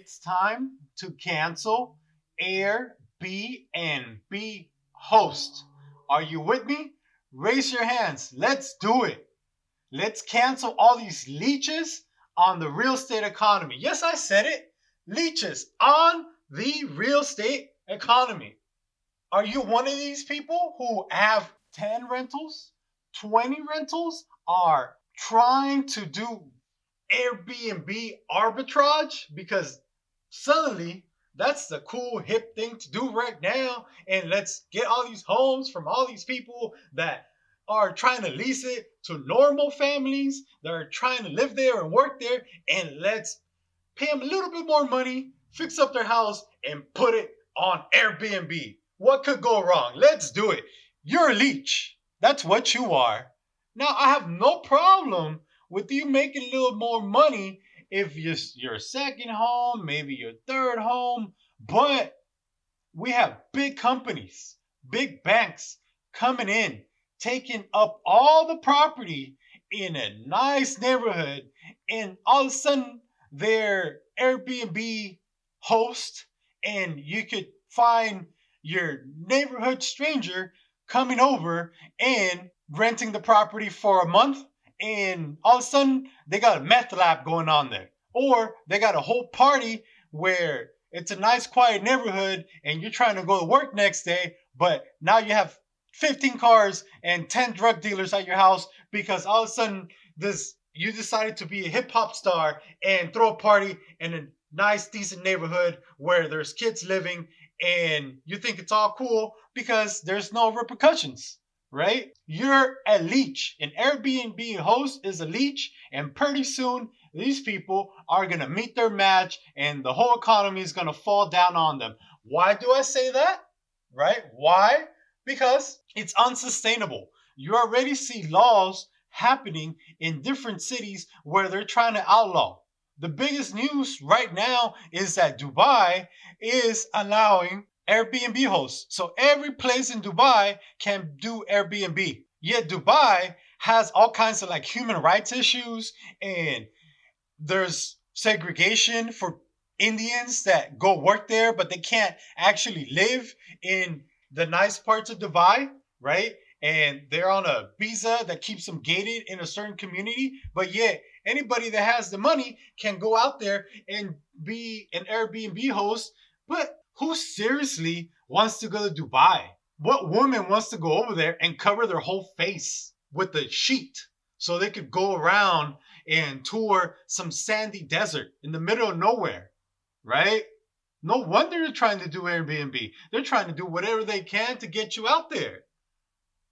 it's time to cancel Airbnb host. Are you with me? Raise your hands. Let's do it. Let's cancel all these leeches on the real estate economy. Yes, I said it. Leeches on the real estate economy. Are you one of these people who have 10 rentals, 20 rentals, are trying to do Airbnb arbitrage? Because suddenly that's the cool hip thing to do right now. And let's get all these homes from all these people that are trying to lease it to normal families that are trying to live there and work there. And let's pay them a little bit more money, fix up their house, and put it on Airbnb. What could go wrong? Let's do it. You're a leech. That's what you are. Now, I have no problem with you making a little more money if your second home, maybe your third home, but we have big companies, big banks coming in, taking up all the property in a nice neighborhood, and all of a sudden they're Airbnb host, and you could find your neighborhood stranger coming over and renting the property for a month, and all of a sudden they got a meth lab going on there, or they got a whole party where it's a nice quiet neighborhood and you're trying to go to work next day, but now you have 15 cars and 10 drug dealers at your house because all of a sudden this you decided to be a hip hop star and throw a party in a nice decent neighborhood where there's kids living, and you think it's all cool because there's no repercussions, right? You're a leech. An Airbnb host is a leech, and pretty soon these people are going to meet their match and the whole economy is going to fall down on them. Why do I say that? Right? Why? Because it's unsustainable. You already see laws happening in different cities where they're trying to outlaw. The biggest news right now is that Dubai is allowing Airbnb hosts. So every place in Dubai can do Airbnb. Yet Dubai has all kinds of like human rights issues, and there's segregation for Indians that go work there, but they can't actually live in the nice parts of Dubai, right? And they're on a visa that keeps them gated in a certain community, but yet anybody that has the money can go out there and be an Airbnb host. But who seriously wants to go to Dubai? What woman wants to go over there and cover their whole face with a sheet so they could go around and tour some sandy desert in the middle of nowhere, right? No wonder they're trying to do Airbnb. They're trying to do whatever they can to get you out there.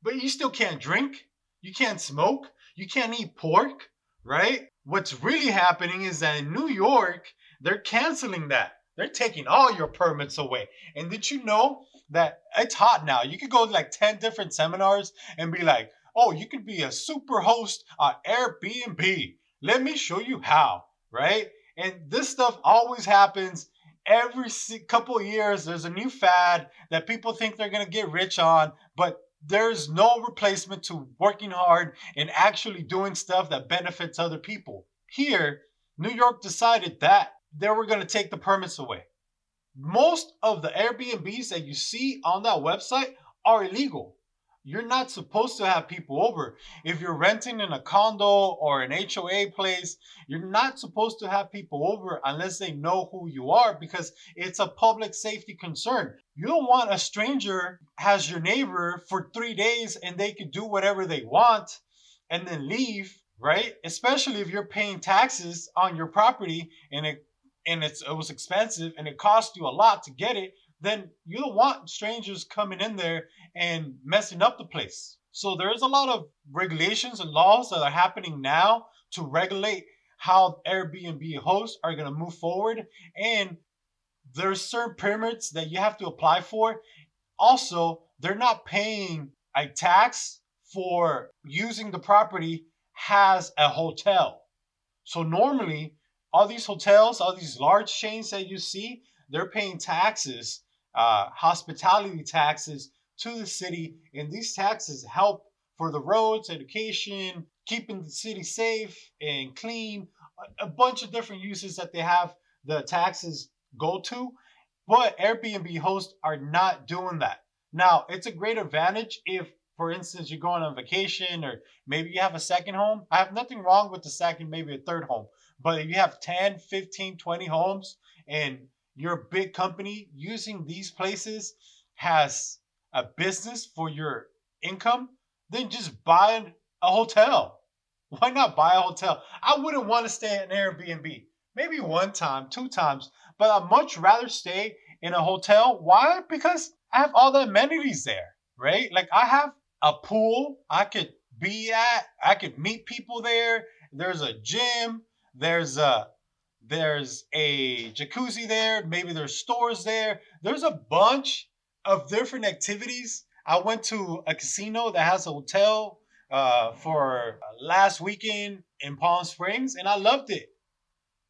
But you still can't drink. You can't smoke. You can't eat pork, right? What's really happening is that in New York, they're canceling that. They're taking all your permits away. And did you know that it's hot now? You could go to like 10 different seminars and be like, oh, you could be a super host on Airbnb. Let me show you how, right? And this stuff always happens every couple of years. There's a new fad that people think they're going to get rich on, but there's no replacement to working hard and actually doing stuff that benefits other people. Here, New York decided that they were going to take the permits away. Most of the Airbnbs that you see on that website are illegal. You're not supposed to have people over. If you're renting in a condo or an HOA place, you're not supposed to have people over unless they know who you are, because it's a public safety concern. You don't want a stranger as your neighbor for 3 days and they can do whatever they want and then leave, right? Especially if you're paying taxes on your property and it was expensive and it cost you a lot to get it. Then you don't want strangers coming in there and messing up the place. So there's a lot of regulations and laws that are happening now to regulate how Airbnb hosts are going to move forward. And there's certain permits that you have to apply for. Also, they're not paying a tax for using the property as a hotel. So normally, all these hotels, all these large chains that you see, they're paying taxes, hospitality taxes to the city, and these taxes help for the roads, education, keeping the city safe and clean, a bunch of different uses that they have the taxes go to. But Airbnb hosts are not doing that. Now, it's a great advantage if, for instance, you're going on vacation or maybe you have a second home. I have nothing wrong with the second, maybe a third home. But if you have 10, 15, 20 homes and your big company using these places has a business for your income, then just buy a hotel. Why not buy a hotel? I wouldn't want to stay at an Airbnb. Maybe one time, two times, but I'd much rather stay in a hotel. Why? Because I have all the amenities there, right? Like I have a pool I could be at. I could meet people there. There's a gym. There's a there's a jacuzzi there. Maybe there's stores there. There's a bunch of different activities. I went to a casino that has a hotel for last weekend in Palm Springs, and I loved it.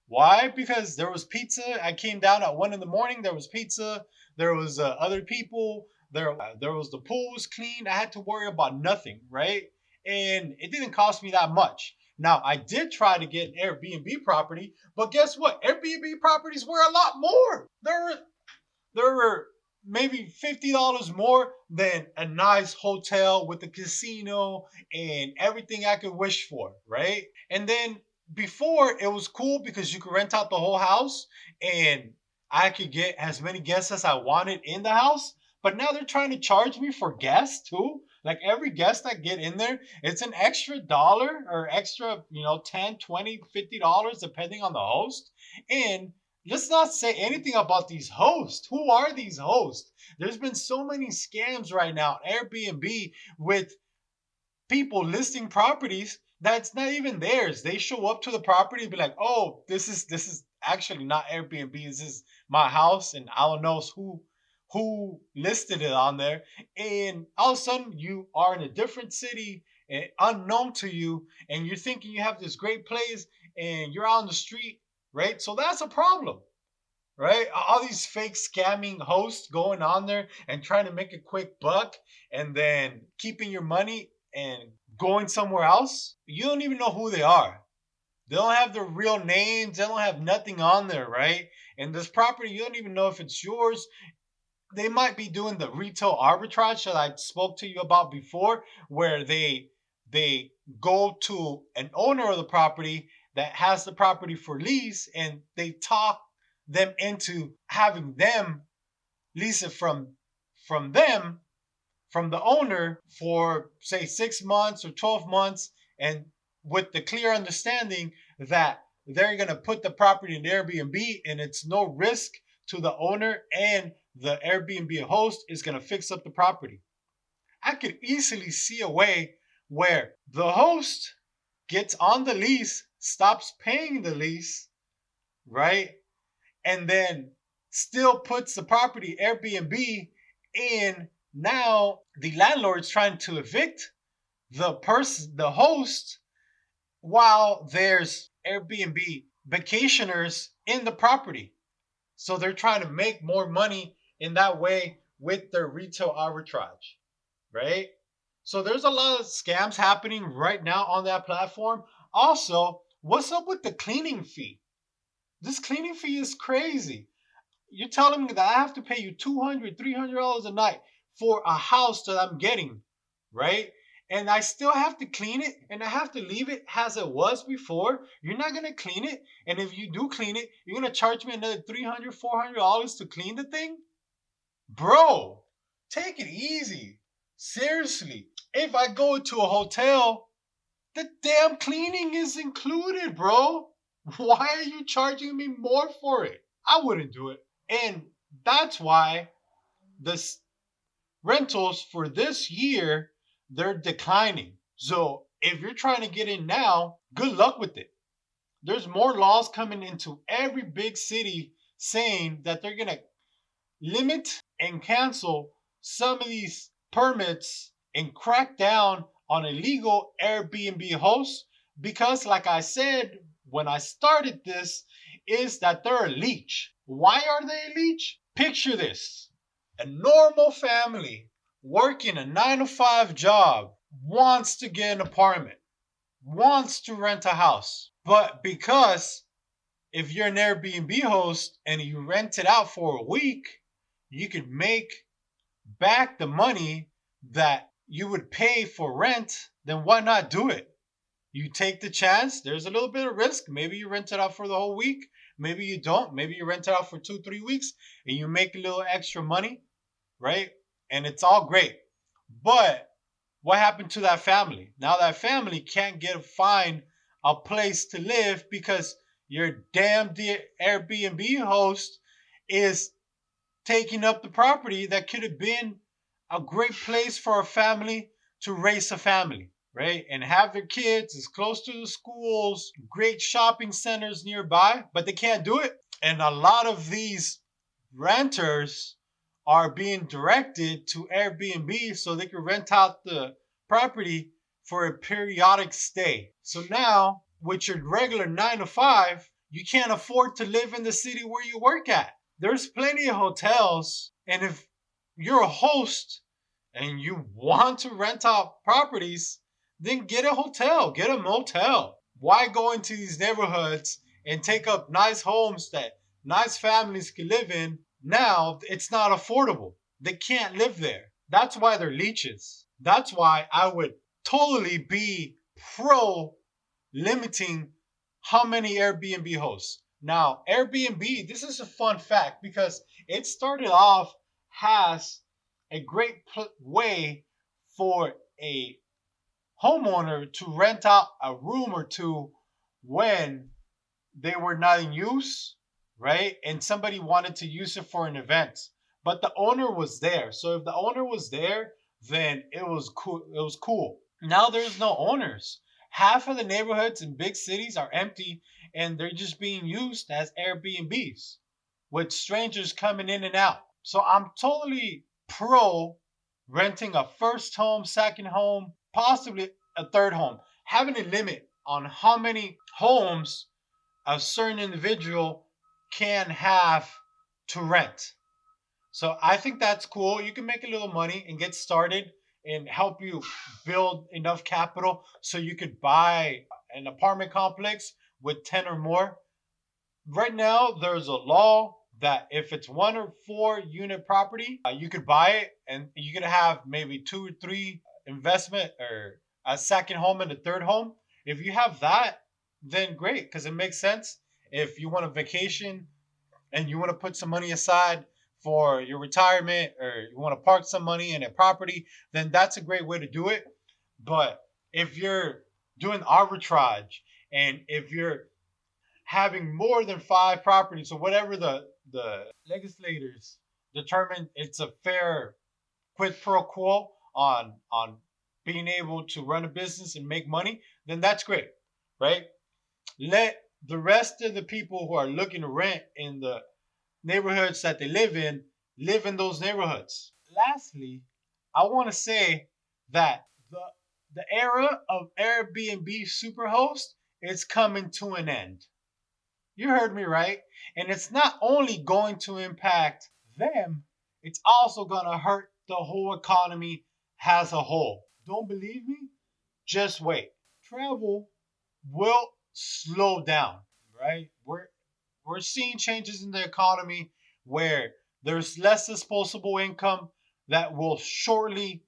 Why? Because there was pizza. I came down at 1 in the morning. There was pizza. There was other people. There was the pool was clean. I had to worry about nothing, right? And it didn't cost me that much. Now I did try to get an Airbnb property, but guess what? Airbnb properties were a lot more. There were maybe $50 more than a nice hotel with a casino and everything I could wish for, right? And then before it was cool because you could rent out the whole house and I could get as many guests as I wanted in the house. But now they're trying to charge me for guests too. Like every guest I get in there, it's an extra dollar or extra, 10, 20, $50 depending on the host. And let's not say anything about these hosts. Who are these hosts? There's been so many scams right now on Airbnb with people listing properties that's not even theirs. They show up to the property and be like, "Oh, this is actually not Airbnb. This is my house, and I don't know who listed it on there." And all of a sudden, you are in a different city, unknown to you, and you're thinking you have this great place, and you're out on the street, right? So that's a problem, right? All these fake scamming hosts going on there and trying to make a quick buck and then keeping your money and going somewhere else. You don't even know who they are. They don't have their real names. They don't have nothing on there, right? And this property, you don't even know if it's yours. They might be doing the retail arbitrage that I spoke to you about before, where they go to an owner of the property that has the property for lease and they talk them into having them lease it from them from the owner for say 6 months or 12 months, and with the clear understanding that they're going to put the property in Airbnb and it's no risk to the owner, and the Airbnb host is going to fix up the property. I could easily see a way where the host gets on the lease, stops paying the lease, right? And then still puts the property Airbnb, and now the landlord's trying to evict the host, while there's Airbnb vacationers in the property. So they're trying to make more money in that way with their retail arbitrage, right? So there's a lot of scams happening right now on that platform. Also, what's up with the cleaning fee? This cleaning fee is crazy. You're telling me that I have to pay you $200, $300 a night for a house that I'm getting, right? And I still have to clean it, and I have to leave it as it was before. You're not going to clean it. And if you do clean it, you're going to charge me another $300, $400 to clean the thing? Bro, take it easy. Seriously. If I go to a hotel, the damn cleaning is included, bro. Why are you charging me more for it? I wouldn't do it. And that's why the rentals for this year, they're declining. So if you're trying to get in now, good luck with it. There's more laws coming into every big city saying that they're going to limit and cancel some of these permits and crack down on illegal Airbnb hosts because, like I said when I started this, is that they're a leech. Why are they a leech? Picture this. A normal family working a 9 to 5 job wants to get an apartment, wants to rent a house. But because if you're an Airbnb host and you rent it out for a week, you could make back the money that you would pay for rent. Then why not do it? You take the chance. There's a little bit of risk. Maybe you rent it out for the whole week. Maybe you don't. Maybe you rent it out for 2, 3 weeks and you make a little extra money, right? And it's all great. But what happened to that family? Now that family can't find a place to live because your damn Airbnb host is taking up the property that could have been a great place for a family to raise a family, right? And have their kids as close to the schools, great shopping centers nearby, but they can't do it. And a lot of these renters are being directed to Airbnb so they can rent out the property for a periodic stay. So now, with your regular 9 to 5, you can't afford to live in the city where you work at. There's plenty of hotels, and if you're a host and you want to rent out properties, then get a hotel, get a motel. Why go into these neighborhoods and take up nice homes that nice families can live in? Now it's not affordable. They can't live there. That's why they're leeches. That's why I would totally be pro limiting how many Airbnb hosts. Now, Airbnb, this is a fun fact because it started off as a great way for a homeowner to rent out a room or two when they were not in use, right? And somebody wanted to use it for an event, but the owner was there. So if the owner was there, then it was cool. It was cool. Now there's no owners. Half of the neighborhoods in big cities are empty and they're just being used as Airbnbs with strangers coming in and out. So I'm totally pro renting a first home, second home, possibly a third home, having a limit on how many homes a certain individual can have to rent. So I think that's cool. You can make a little money and get started and help you build enough capital so you could buy an apartment complex with 10 or more. Right now, there's a law that if it's 1 or 4 unit property, you could buy it and you could have maybe 2 or 3 investment or a second home and a third home. If you have that, then great, because it makes sense. If you want a vacation and you want to put some money aside for your retirement or you want to park some money in a property, then that's a great way to do it. But if you're doing arbitrage and if you're having more than 5 properties or whatever the legislators determine it's a fair quid pro quo on being able to run a business and make money, then that's great, right? Let the rest of the people who are looking to rent in the neighborhoods that they live in those neighborhoods. Lastly, I want to say that the era of Airbnb superhost is coming to an end. You heard me right. And it's not only going to impact them, it's also going to hurt the whole economy as a whole. Don't believe me? Just wait. Travel will slow down, right? We're seeing changes in the economy where there's less disposable income that will shortly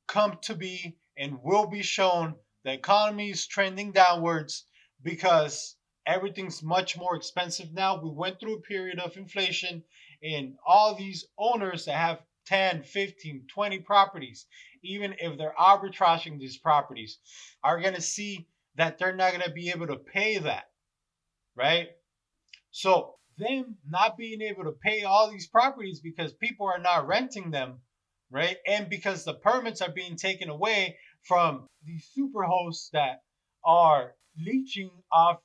come to be and will be shown. The economy is trending downwards because everything's much more expensive now. We went through a period of inflation, and all these owners that have 10, 15, 20 properties, even if they're arbitraging these properties, are going to see that they're not going to be able to pay that, right? So them not being able to pay all these properties because people are not renting them, right? And because the permits are being taken away from these super hosts that are leeching off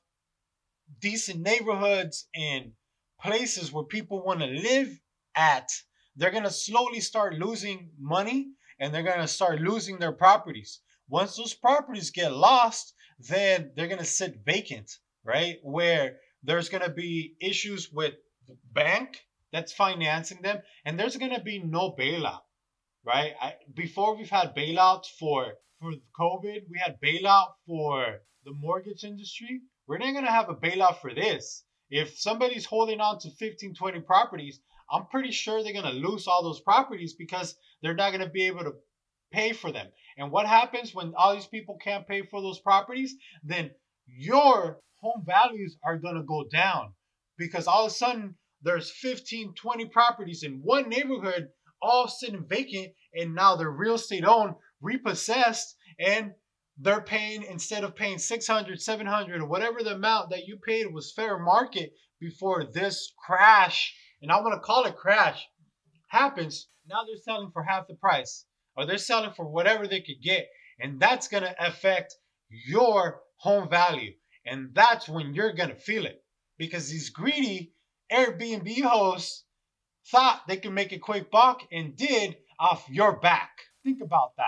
decent neighborhoods and places where people want to live at, they're going to slowly start losing money and they're going to start losing their properties. Once those properties get lost, then they're going to sit vacant, right? Where there's going to be issues with the bank that's financing them, and there's going to be no bailout, right? Before we've had bailouts for COVID, we had bailout for the mortgage industry. We're not going to have a bailout for this. If somebody's holding on to 15, 20 properties, I'm pretty sure they're going to lose all those properties because they're not going to be able to pay for them. And what happens when all these people can't pay for those properties? Then your home values are going to go down because all of a sudden there's 15, 20 properties in one neighborhood all sitting vacant, and now they're real estate owned, repossessed, and they're paying, instead of paying 600, 700, or whatever the amount that you paid was fair market before this crash, and I want to call it crash, happens. Now they're selling for half the price, or they're selling for whatever they could get, and that's going to affect your home value. And that's when you're going to feel it, because these greedy Airbnb hosts thought they could make a quick buck and did off your back. Think about that.